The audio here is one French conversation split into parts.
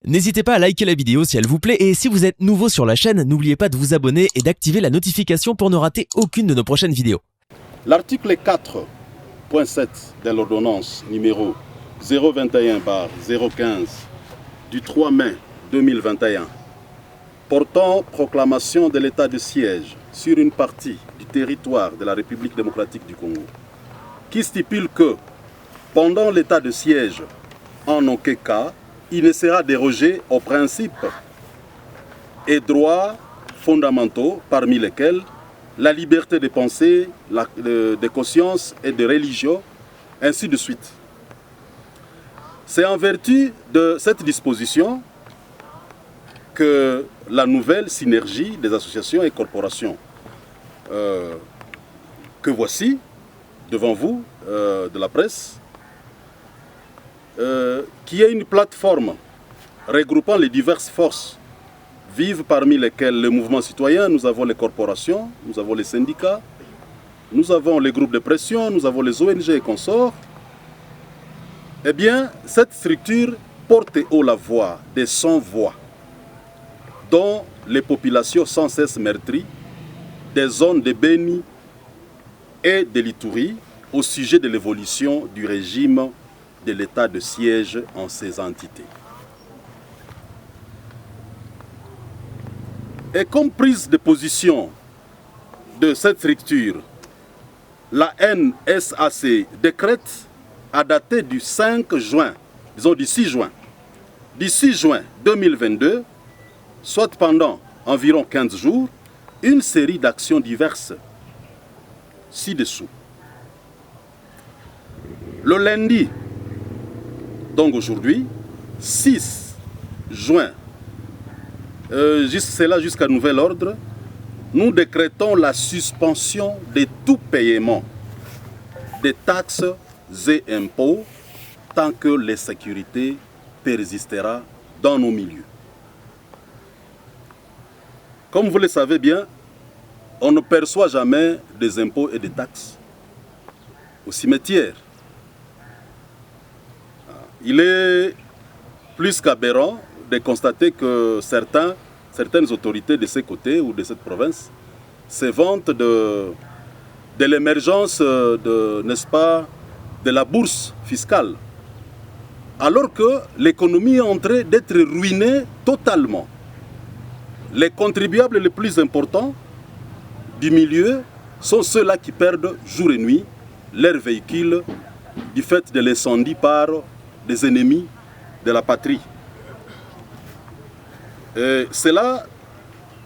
N'hésitez pas à liker la vidéo si elle vous plaît et si vous êtes nouveau sur la chaîne, n'oubliez pas de vous abonner et d'activer la notification pour ne rater aucune de nos prochaines vidéos. L'article 4.7 de l'ordonnance numéro 021/015 du 3 mai 2021 portant proclamation de l'état de siège sur une partie du territoire de la République démocratique du Congo, qui stipule que pendant l'état de siège, en aucun cas, il ne sera dérogé aux principes et droits fondamentaux, parmi lesquels la liberté de pensée, de conscience et de religion, ainsi de suite. C'est en vertu de cette disposition que la nouvelle synergie des associations et corporations que voici devant vous, de la presse, qui est une plateforme regroupant les diverses forces vives, parmi lesquelles le mouvement citoyen, nous avons les corporations, nous avons les syndicats, nous avons les groupes de pression, nous avons les ONG et consorts. Eh bien, cette structure porte haut la voix des sans-voix, dont les populations sans cesse meurtries des zones de Béni et de l'Ituri au sujet de l'évolution du régime de l'état de siège en ces entités. Et comme prise de position de cette structure, la NSAC décrète à dater du 5 juin, disons du 6 juin 2022, soit pendant environ 15 jours, une série d'actions diverses ci-dessous. Le lundi, donc aujourd'hui, 6 juin, c'est là jusqu'à nouvel ordre, nous décrétons la suspension de tout paiement des taxes et impôts tant que l'insécurité persistera dans nos milieux. Comme vous le savez bien, on ne perçoit jamais des impôts et des taxes au cimetière. Il est plus qu'aberrant de constater que certaines autorités de ces côtés ou de cette province se vantent de l'émergence n'est-ce pas, de la bourse fiscale, alors que l'économie est en train d'être ruinée totalement. Les contribuables les plus importants du milieu sont ceux-là qui perdent jour et nuit leurs véhicules du fait de l'incendie par des ennemis de la patrie. Et cela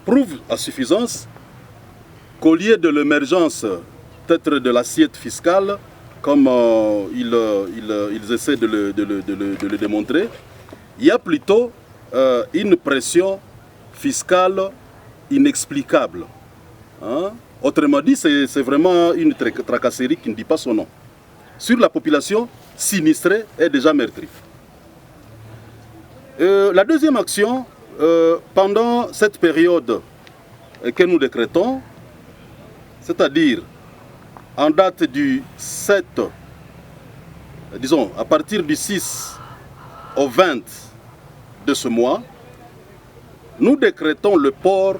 prouve à suffisance qu'au lieu de l'émergence peut-être de l'assiette fiscale, comme ils essaient de le démontrer, il y a plutôt une pression fiscale inexplicable. Hein? Autrement dit, c'est vraiment une tracasserie qui ne dit pas son nom. Sur la population sinistrée et déjà meurtrie. La deuxième action, pendant cette période que nous décrétons, c'est-à-dire en date du 7, disons à partir du 6 au 20 de ce mois, nous décrétons le port,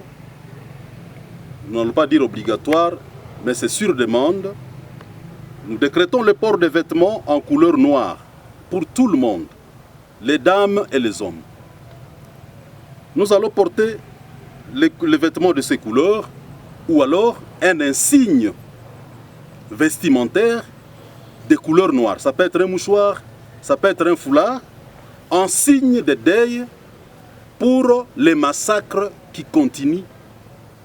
nous n'allons pas dire obligatoire, mais c'est sur demande. Nous décrétons le port de vêtements en couleur noire pour tout le monde, les dames et les hommes. Nous allons porter les vêtements de ces couleurs ou alors un insigne vestimentaire de couleur noire. Ça peut être un mouchoir, ça peut être un foulard, en signe de deuil pour les massacres qui continuent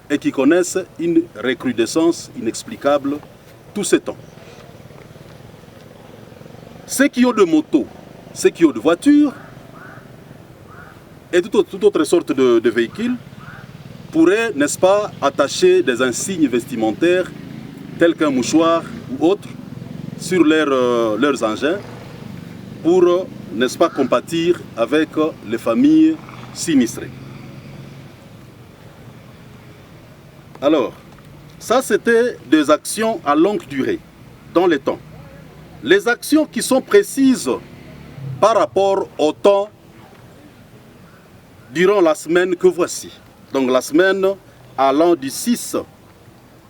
et qui connaissent une recrudescence inexplicable tout ce temps. Ceux qui ont de motos, ceux qui ont de voitures et toute autre sorte de véhicules pourraient, n'est-ce pas, attacher des insignes vestimentaires tels qu'un mouchoir ou autre sur leurs engins pour, n'est-ce pas, compatir avec les familles sinistrées. Alors, ça c'était des actions à longue durée, dans le temps. Les actions qui sont précises par rapport au temps durant la semaine que voici. Donc la semaine allant du 6,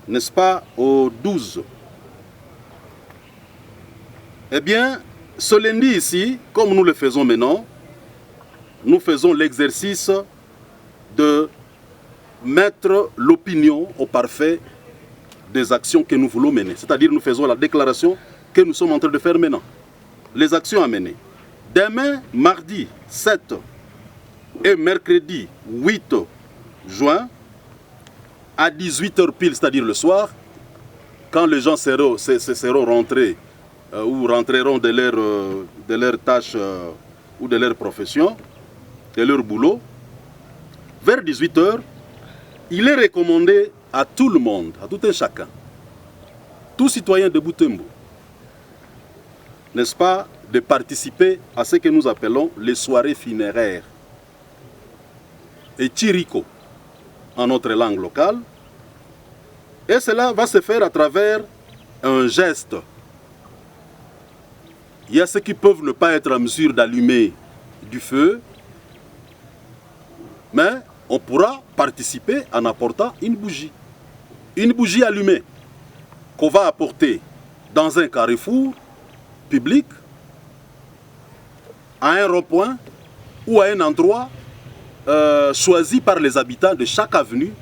n'est-ce pas, au 12. Eh bien, ce lundi ici, comme nous le faisons maintenant, nous faisons l'exercice de mettre l'opinion au parfait des actions que nous voulons mener. C'est-à-dire nous faisons la déclaration que nous sommes en train de faire maintenant. Les actions à mener. Demain, mardi 7 et mercredi 8 juin, à 18h pile, c'est-à-dire le soir, quand les gens seront rentrés ou rentreront de leur tâche ou de leur profession, de leur boulot, vers 18h, il est recommandé à tout le monde, à tout un chacun, tout citoyen de Butembo, n'est-ce pas, de participer à ce que nous appelons les soirées funéraires et Chiriko en notre langue locale. Et cela va se faire à travers un geste. Il y a ceux qui peuvent ne pas être en mesure d'allumer du feu, mais on pourra participer en apportant une bougie. Une bougie allumée qu'on va apporter dans un carrefour public, à un rond-point ou à un endroit choisi par les habitants de chaque avenue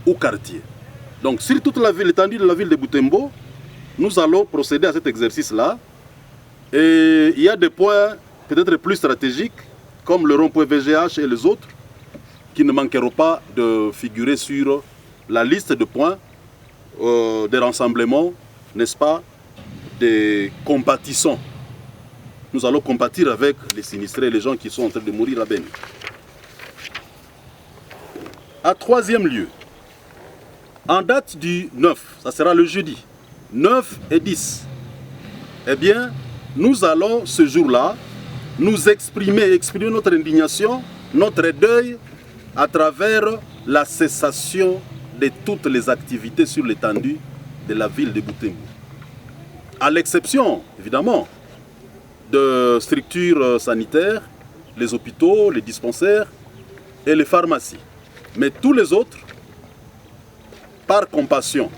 ou quartier. Donc sur toute l'étendue de la ville de Butembo, nous allons procéder à cet exercice-là. Et il y a des points peut-être plus stratégiques, comme le rond-point VGH et les autres, qui ne manqueront pas de figurer sur la liste de points des rassemblements, n'est-ce pas, des compatissants. Nous allons compatir avec les sinistrés, les gens qui sont en train de mourir à Beni. À troisième lieu, en date du 9, ça sera le jeudi, 9 et 10, eh bien, nous allons ce jour-là nous exprimer notre indignation, notre deuil à travers la cessation de toutes les activités sur l'étendue de la ville de Butembo. À l'exception, évidemment, de structures sanitaires, les hôpitaux, les dispensaires et les pharmacies. Mais tous les autres, par compassion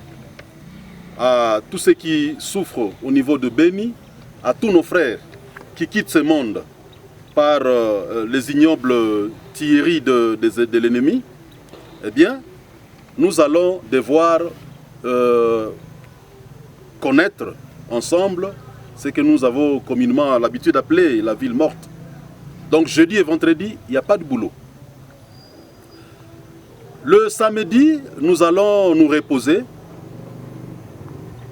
à tous ceux qui souffrent au niveau de Beni, à tous nos frères qui quittent ce monde par les ignobles tueries de l'ennemi, eh bien, nous allons devoir connaître ensemble ce que nous avons communément l'habitude d'appeler la ville morte. Donc jeudi et vendredi, il n'y a pas de boulot. Le samedi, nous allons nous reposer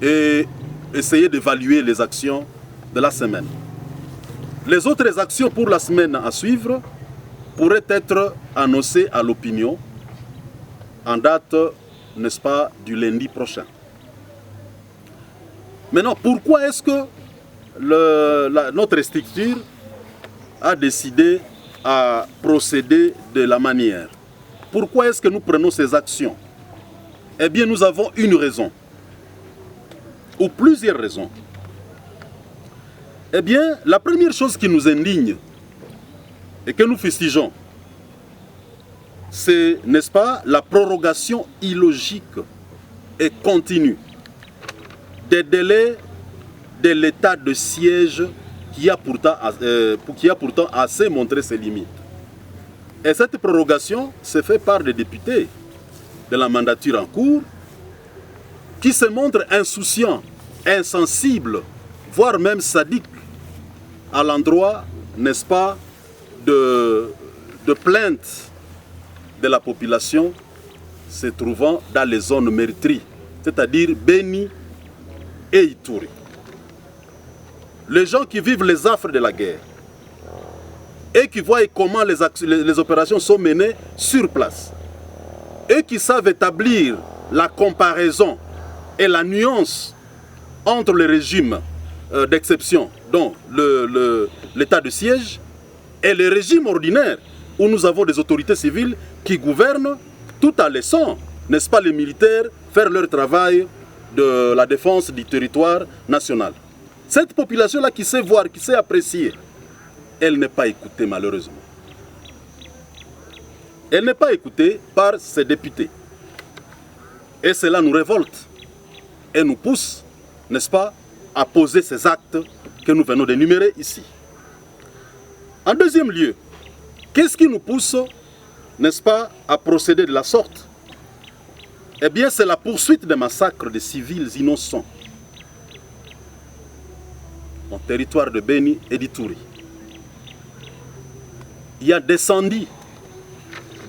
et essayer d'évaluer les actions de la semaine. Les autres actions pour la semaine à suivre pourraient être annoncées à l'opinion en date, n'est-ce pas, du lundi prochain. Maintenant, pourquoi est-ce que notre structure a décidé à procéder de la manière? Pourquoi est-ce que nous prenons ces actions? Eh bien, nous avons une raison, ou plusieurs raisons. Eh bien, la première chose qui nous indigne et que nous fustigeons, c'est, n'est-ce pas, la prorogation illogique et continue des délais de l'état de siège qui a pourtant assez montré ses limites. Et cette prorogation se fait par des députés de la mandature en cours qui se montrent insouciants, insensibles, voire même sadiques à l'endroit, n'est-ce pas, de plaintes de la population se trouvant dans les zones meurtries, c'est-à-dire Beni et Ituri. Les gens qui vivent les affres de la guerre et qui voient comment les opérations sont menées sur place et qui savent établir la comparaison et la nuance entre les régimes d'exception, dont l'état de siège, et les régimes ordinaires où nous avons des autorités civiles qui gouvernent tout en laissant, n'est-ce pas, les militaires faire leur travail de la défense du territoire national. Cette population-là qui sait voir, qui sait apprécier, elle n'est pas écoutée malheureusement. Elle n'est pas écoutée par ses députés. Et cela nous révolte et nous pousse, n'est-ce pas, à poser ces actes que nous venons d'énumérer ici. En deuxième lieu, qu'est-ce qui nous pousse, n'est-ce pas, à procéder de la sorte? Eh bien, c'est la poursuite des massacres de civils innocents en territoire de Béni et d'Ituri. Il y a des incendies,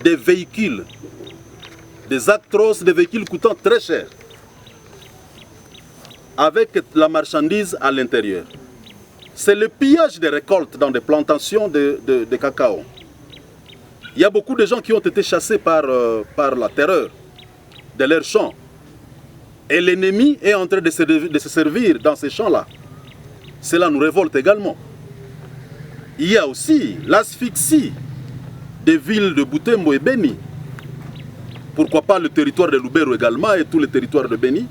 des véhicules, des atroces, des véhicules coûtant très cher, avec la marchandise à l'intérieur. C'est le pillage des récoltes dans des plantations de cacao. Il y a beaucoup de gens qui ont été chassés par la terreur de leurs champs. Et l'ennemi est en train de se servir dans ces champs-là. Cela nous révolte également. Il y a aussi l'asphyxie des villes de Butembo et Béni. Pourquoi pas le territoire de Lubero également et tous les territoires de Béni,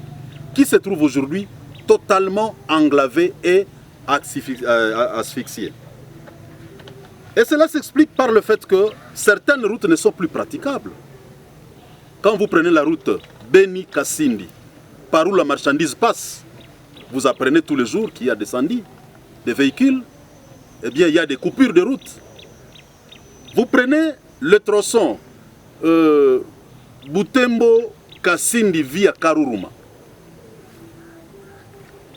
qui se trouvent aujourd'hui totalement englavés et asphyxiés. Et cela s'explique par le fait que certaines routes ne sont plus praticables. Quand vous prenez la route Béni-Kassindi, par où la marchandise passe, vous apprenez tous les jours qu'il y a des incendies, des véhicules, eh bien il y a des coupures de route. Vous prenez le tronçon Butembo-Kassindi via Karuruma,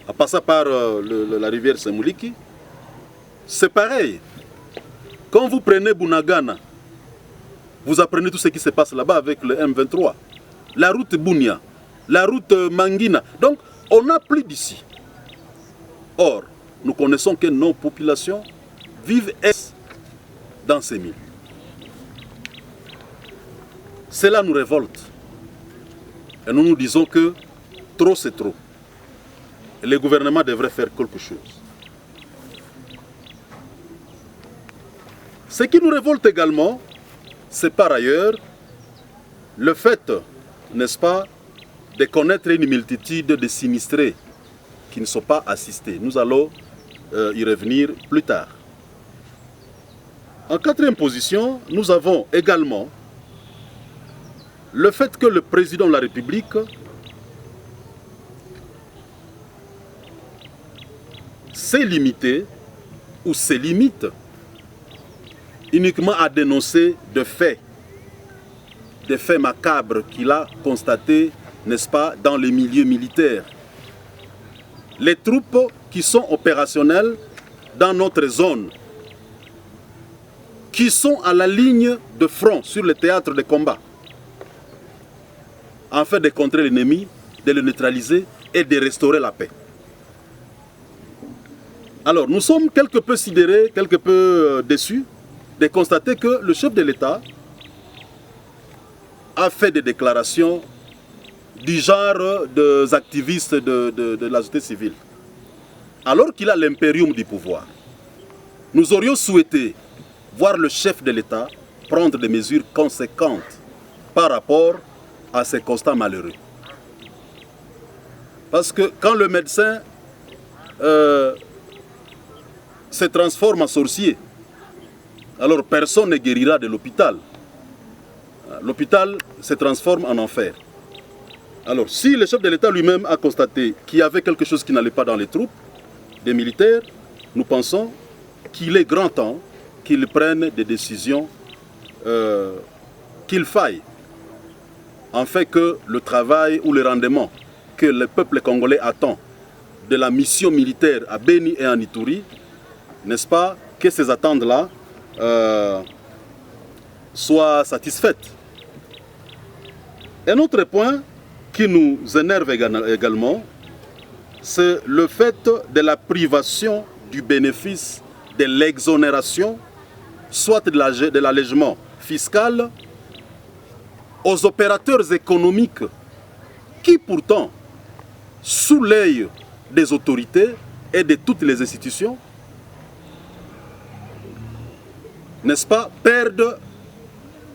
en passant par la rivière Semuliki, c'est pareil. Quand vous prenez Bunagana, vous apprenez tout ce qui se passe là-bas avec le M23. La route Bunia, la route Mangina. Donc, on n'a plus d'ici. Or, nous connaissons que nos populations vivent dans ces mines. Cela nous révolte. Et nous nous disons que trop c'est trop. Et le gouvernement devrait faire quelque chose. Ce qui nous révolte également, c'est par ailleurs le fait, n'est-ce pas, de connaître une multitude de sinistrés qui ne sont pas assistés. Nous allons y revenir plus tard. En quatrième position, nous avons également le fait que le président de la République s'est limité ou se limite uniquement à dénoncer des faits macabres qu'il a constatés, n'est-ce pas, dans les milieux militaires. Les troupes qui sont opérationnelles dans notre zone, qui sont à la ligne de front sur le théâtre de combat, afin de contrer l'ennemi, de le neutraliser et de restaurer la paix. Alors, nous sommes quelque peu sidérés, quelque peu déçus de constater que le chef de l'État a fait des déclarations du genre des activistes de la société civile, alors qu'il a l'impérium du pouvoir. Nous aurions souhaité voir le chef de l'État prendre des mesures conséquentes par rapport à ces constats malheureux. Parce que quand le médecin se transforme en sorcier, alors personne ne guérira de l'hôpital. L'hôpital se transforme en enfer. Alors si le chef de l'État lui-même a constaté qu'il y avait quelque chose qui n'allait pas dans les troupes, des militaires, nous pensons qu'il est grand temps qu'il prenne des décisions qu'il faille, afin que le travail ou le rendement que le peuple congolais attend de la mission militaire à Béni et en Ituri, n'est-ce pas, que ces attentes-là soient satisfaites. Un autre point qui nous énerve également, c'est le fait de la privation du bénéfice de l'exonération, soit de l'allègement fiscal, aux opérateurs économiques qui pourtant, sous l'œil des autorités et de toutes les institutions, n'est-ce pas, perdent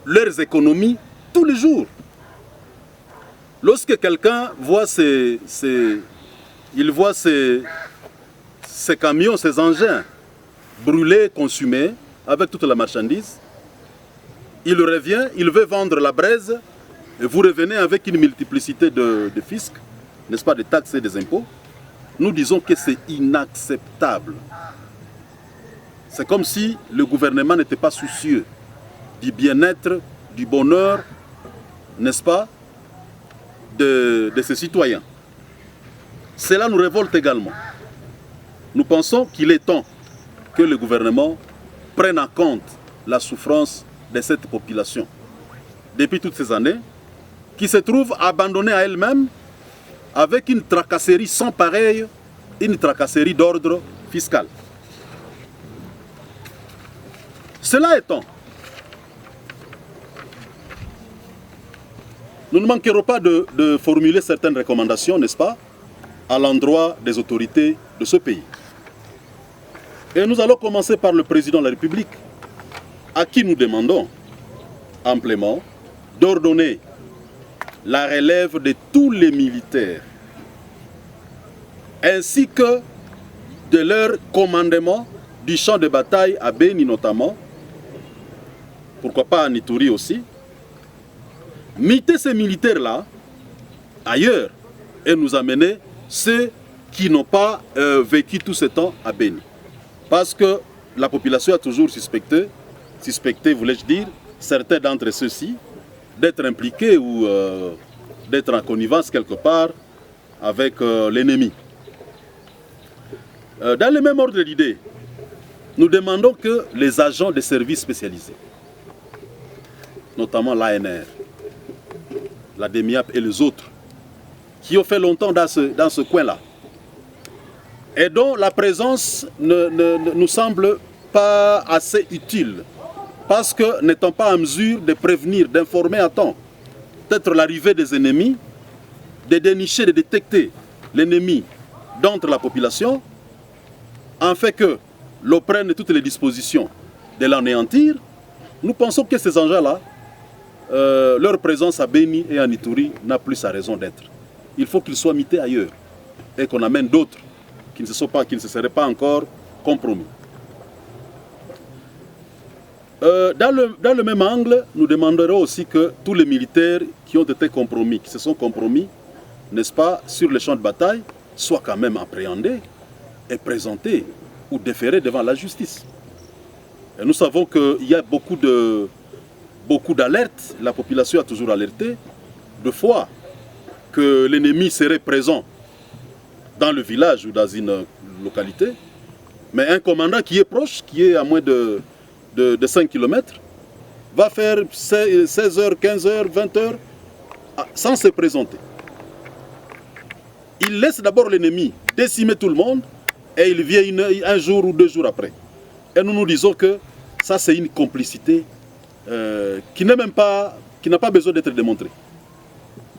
leurs économies tous les jours. Lorsque quelqu'un voit ses camions, ses engins brûlés, consumés, avec toute la marchandise, il revient, il veut vendre la braise, et vous revenez avec une multiplicité de fiscs, n'est-ce pas, des taxes et des impôts. Nous disons que c'est inacceptable. C'est comme si le gouvernement n'était pas soucieux du bien-être, du bonheur, n'est-ce pas, de ses citoyens. Cela nous révolte également. Nous pensons qu'il est temps que le gouvernement prenne en compte la souffrance de cette population depuis toutes ces années, qui se trouve abandonnée à elle-même avec une tracasserie sans pareille, une tracasserie d'ordre fiscal. Cela étant, nous ne manquerons pas de formuler certaines recommandations, n'est-ce pas, à l'endroit des autorités de ce pays. Et nous allons commencer par le président de la République, à qui nous demandons amplement d'ordonner la relève de tous les militaires, ainsi que de leur commandement du champ de bataille à Beni notamment, pourquoi pas à Nituri aussi, muter ces militaires-là ailleurs et nous amener ceux qui n'ont pas vécu tout ce temps à Beni. Parce que la population a toujours suspecté, voulais-je dire, certains d'entre ceux-ci, d'être impliqués ou d'être en connivence quelque part avec l'ennemi. Dans le même ordre d'idées, nous demandons que les agents des services spécialisés, notamment l'ANR, la DEMIAP et les autres, qui ont fait longtemps dans ce coin-là, et dont la présence ne nous semble pas assez utile, parce que n'étant pas en mesure de prévenir, d'informer à temps, peut-être l'arrivée des ennemis, de dénicher, de détecter l'ennemi d'entre la population, en fait que l'on prenne toutes les dispositions de l'anéantir, nous pensons que ces engins-là, leur présence à Beni et à Nituri n'a plus sa raison d'être. Il faut qu'ils soient mités ailleurs et qu'on amène d'autres qui ne se seraient pas encore compromis. Dans le même angle, nous demanderons aussi que tous les militaires qui ont été compromis, qui se sont compromis, n'est-ce pas, sur le champ de bataille, soient quand même appréhendés et présentés ou déférés devant la justice. Et nous savons qu'il y a beaucoup d'alertes, la population a toujours alerté, de fois que l'ennemi serait présent dans le village ou dans une localité, mais un commandant qui est proche, qui est à moins de 5 km, va faire 16h, 15h, 20h sans se présenter. Il laisse d'abord l'ennemi décimer tout le monde et il vient un jour ou 2 jours après. Et nous nous disons que ça c'est une complicité qui n'a pas besoin d'être démontrée.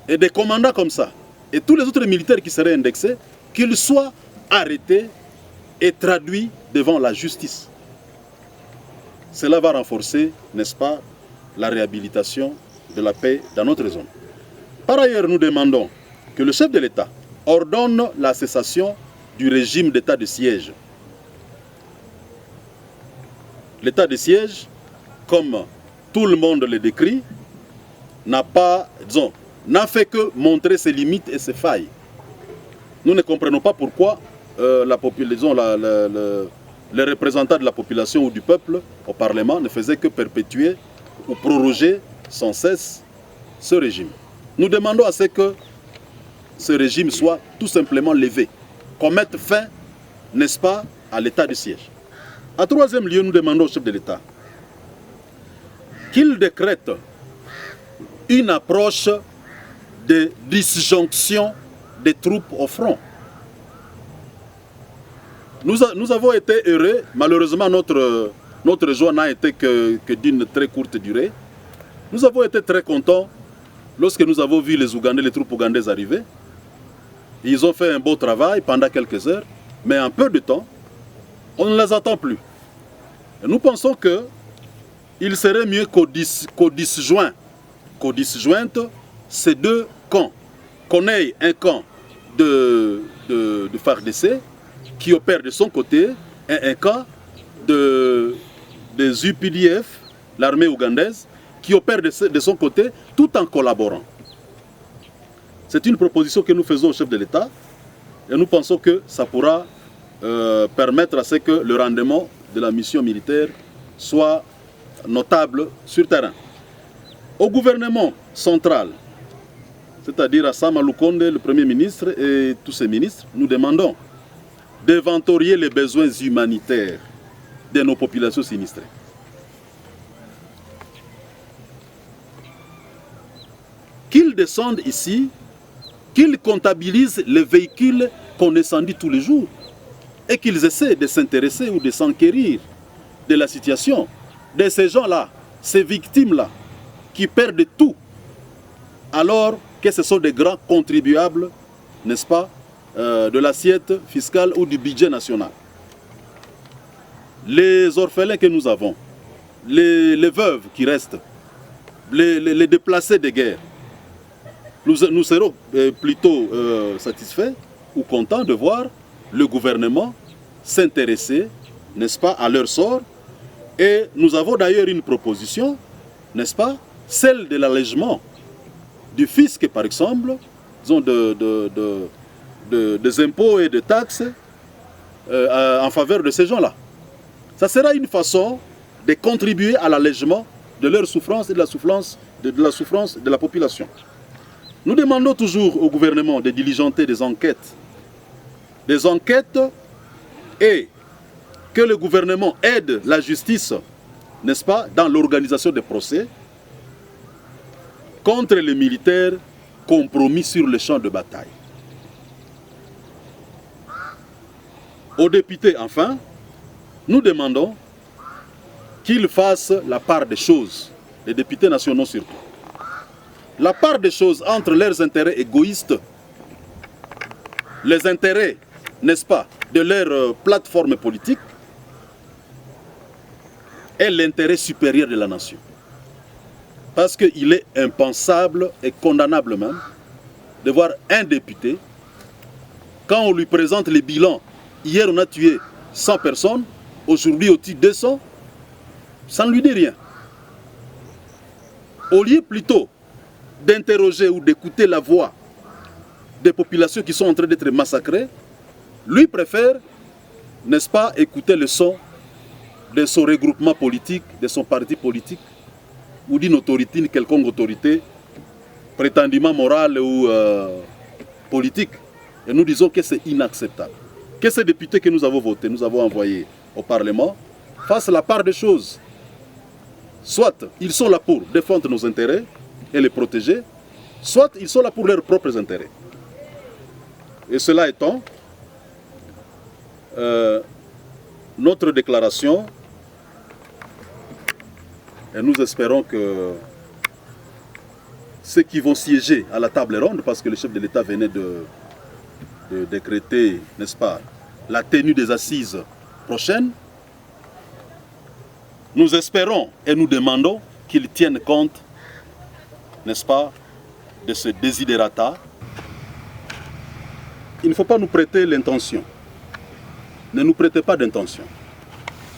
Et des commandants comme ça, et tous les autres militaires qui seraient indexés, qu'ils soient arrêtés et traduits devant la justice. Cela va renforcer, n'est-ce pas, la réhabilitation de la paix dans notre zone. Par ailleurs, nous demandons que le chef de l'État ordonne la cessation du régime d'état de siège. L'état de siège, comme tout le monde le décrit, n'a fait que montrer ses limites et ses failles. Nous ne comprenons pas pourquoi les représentants de la population ou du peuple au Parlement ne faisaient que perpétuer ou proroger sans cesse ce régime. Nous demandons à ce que ce régime soit tout simplement levé, qu'on mette fin, n'est-ce pas, à l'état de siège. En troisième lieu, nous demandons au chef de l'État qu'il décrète une approche de disjonction des troupes au front. Nous avons été heureux, malheureusement notre joie n'a été que d'une très courte durée. Nous avons été très contents lorsque nous avons vu les troupes ougandaises arriver. Ils ont fait un beau travail pendant quelques heures, mais en peu de temps, on ne les attend plus. Et nous pensons qu'il serait mieux qu'au disjointe ces deux camps, qu'on ait un camp de FARDC qui opère de son côté et un camp des UPDF, l'armée ougandaise, qui opère de son côté, tout en collaborant. C'est une proposition que nous faisons au chef de l'État et nous pensons que ça pourra permettre à ce que le rendement de la mission militaire soit notable sur terrain. Au gouvernement central, c'est-à-dire à Sama Lukonde, le Premier ministre et tous ses ministres, nous demandons d'inventorier les besoins humanitaires de nos populations sinistrées. Qu'ils descendent ici, qu'ils comptabilisent les véhicules qu'on incendie tous les jours et qu'ils essaient de s'intéresser ou de s'enquérir de la situation de ces gens-là, ces victimes-là, qui perdent tout, alors que ce sont des grands contribuables, n'est-ce pas, de l'assiette fiscale ou du budget national. Les orphelins que nous avons, les veuves qui restent, les déplacés de guerre, nous serons plutôt satisfaits ou contents de voir le gouvernement s'intéresser, n'est-ce pas, à leur sort. Et nous avons d'ailleurs une proposition, n'est-ce pas, celle de l'allègement du fisc, par exemple, disons des impôts et des taxes en faveur de ces gens-là. Ça sera une façon de contribuer à l'allègement de leur souffrance et de la souffrance de la population. Nous demandons toujours au gouvernement de diligenter des enquêtes et que le gouvernement aide la justice, n'est-ce pas, dans l'organisation des procès contre les militaires compromis sur le champ de bataille. Aux députés, enfin, nous demandons qu'ils fassent la part des choses, les députés nationaux surtout. La part des choses entre leurs intérêts égoïstes, les intérêts, n'est-ce pas, de leur plateforme politique et l'intérêt supérieur de la nation. Parce qu'il est impensable et condamnable même de voir un député, quand on lui présente les bilans, hier on a tué 100 personnes, aujourd'hui on tue 200, ça ne lui dit rien. Au lieu plutôt d'interroger ou d'écouter la voix des populations qui sont en train d'être massacrées, lui préfère, n'est-ce pas, écouter le son de son regroupement politique, de son parti politique, ou d'une autorité, une quelconque autorité, prétendument morale ou politique. Et nous disons que c'est inacceptable. Que ces députés que nous avons votés, nous avons envoyés au Parlement, fassent la part des choses. Soit ils sont là pour défendre nos intérêts et les protéger, soit ils sont là pour leurs propres intérêts. Et cela étant, notre déclaration, et nous espérons que ceux qui vont siéger à la table ronde, parce que le chef de l'État venait de décréter, n'est-ce pas, la tenue des assises prochaines, nous espérons et nous demandons qu'ils tiennent compte, n'est-ce pas, de ce desiderata. Il ne faut pas nous prêter l'intention. Ne nous prêtez pas d'intention.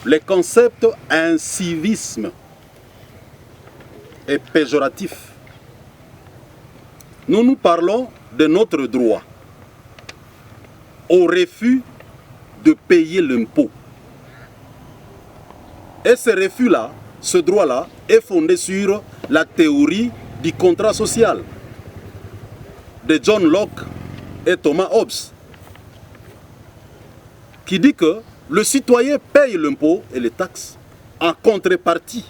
Le concept incivisme est péjoratif. Nous parlons de notre droit au refus de payer l'impôt. Et ce refus-là, ce droit-là, est fondé sur la théorie du contrat social de John Locke et Thomas Hobbes, qui dit que le citoyen paye l'impôt et les taxes en contrepartie,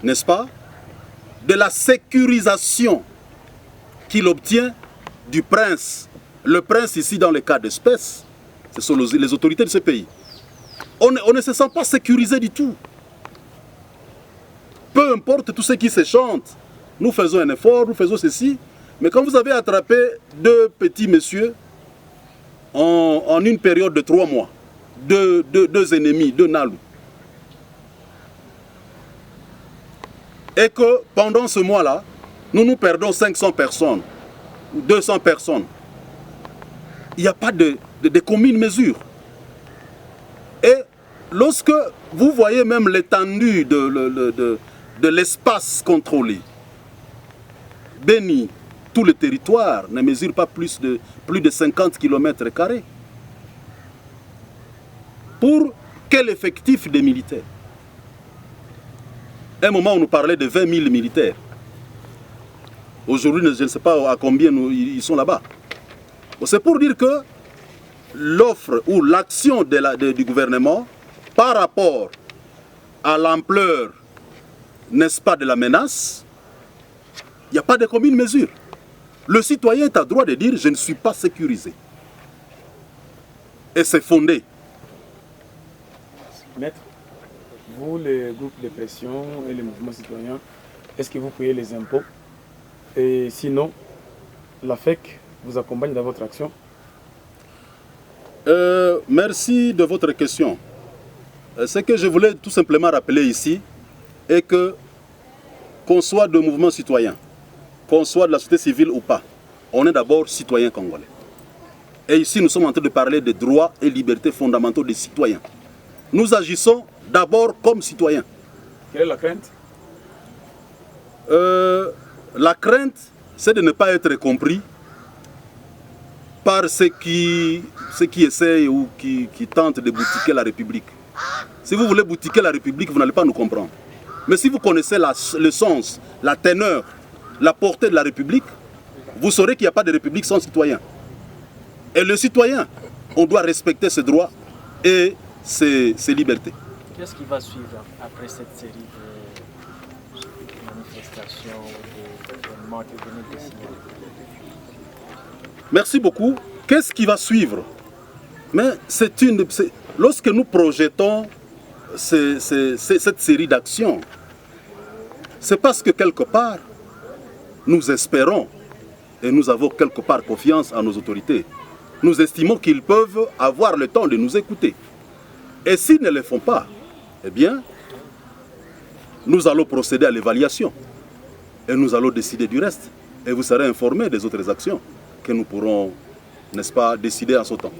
n'est-ce pas, de la sécurisation qu'il obtient du prince. Le prince ici, dans le cas d'espèce, ce sont les autorités de ce pays. On ne se sent pas sécurisé du tout. Peu importe tout ce qui se chante, nous faisons un effort, nous faisons ceci, mais quand vous avez attrapé deux petits messieurs en une période de 3 mois, deux ennemis, 2 nalous, et que pendant ce mois-là, nous perdons 500 personnes ou 200 personnes, il n'y a pas de commune mesure. Et lorsque vous voyez même l'étendue de de l'espace contrôlé. Béni, tout le territoire ne mesure pas plus de 50 km². Pour quel effectif de militaires? À un moment, on nous parlait de 20 000 militaires. Aujourd'hui, je ne sais pas à combien ils sont là-bas. C'est pour dire que l'offre ou l'action du gouvernement par rapport à l'ampleur, n'est-ce pas, de la menace, il n'y a pas de commune mesure. Le citoyen est à droit de dire « je ne suis pas sécurisé ». Et c'est fondé. Maître, vous, les groupes de pression et les mouvements citoyens, est-ce que vous payez les impôts? Et sinon, la FEC vous accompagne dans votre action? Merci de votre question. Ce que je voulais tout simplement rappeler ici est que, qu'on soit de mouvement citoyen, qu'on soit de la société civile ou pas, on est d'abord citoyen congolais. Et ici, nous sommes en train de parler des droits et libertés fondamentaux des citoyens. Nous agissons d'abord comme citoyens. Quelle est la crainte? La crainte, c'est de ne pas être compris par ceux qui essayent ou qui tentent de boutiquer la République. Si vous voulez boutiquer la République, vous n'allez pas nous comprendre. Mais si vous connaissez le sens, la teneur, la portée de la République, vous saurez qu'il n'y a pas de République sans citoyen. Et le citoyen, on doit respecter ses droits et ses libertés. Qu'est-ce qui va suivre après cette série de manifestations ou d'événements que vous venez de signaler? Merci beaucoup. Qu'est-ce qui va suivre? Mais lorsque nous projetons cette série d'actions, c'est parce que quelque part, nous espérons et nous avons quelque part confiance en nos autorités. Nous estimons qu'ils peuvent avoir le temps de nous écouter. Et s'ils ne le font pas, eh bien, nous allons procéder à l'évaluation. Et nous allons décider du reste. Et vous serez informés des autres actions que nous pourrons, n'est-ce pas, décider en ce temps.